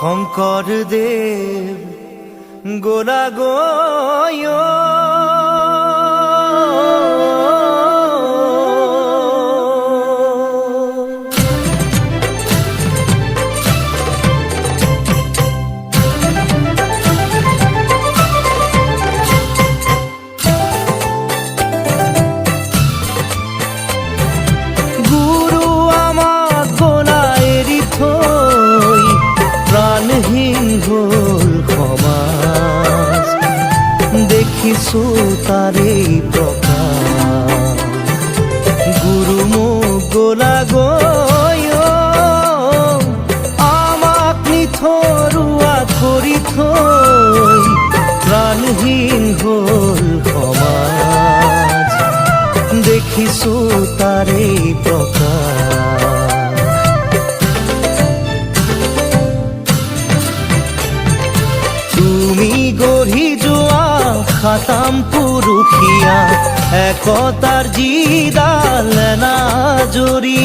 শঙ্কর দেব গোলা গয় দেখিছো তারে প্রকাশ গুরু মোক গোলা গয় আমাক নিথৰুৱা কৰি থৈ প্ৰাণহীন হ'ল সমাজ দেখিছো তাৰে প্ৰকাশ তুমি গঢ়ি যোৱা খাতাম পুৰুষীয়া একতাৰ যিডাল নাজৰি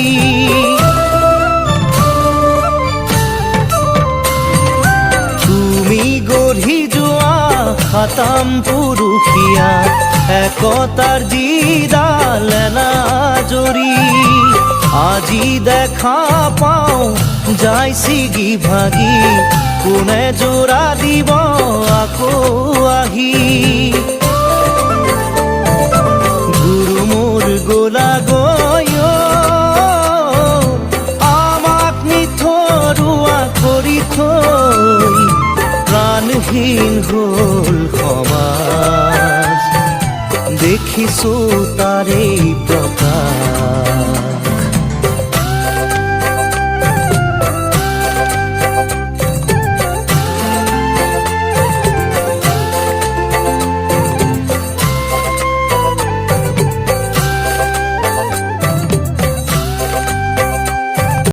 তুমি গঢ়ি যোৱা খাতাম পুৰুষীয়া একতাৰ যিডাল নাজৰি আজি দেখা পাওঁ যায় ছিগি ভাগি কোনে জোৰা দিব আকৌ আহি গুৰু মোৰ গোলা গয় আমাক নিথৰুৱা কৰি থৈ প্ৰাণহীন হ'ল সমাজ দেখিছো তাৰে প্ৰকাশ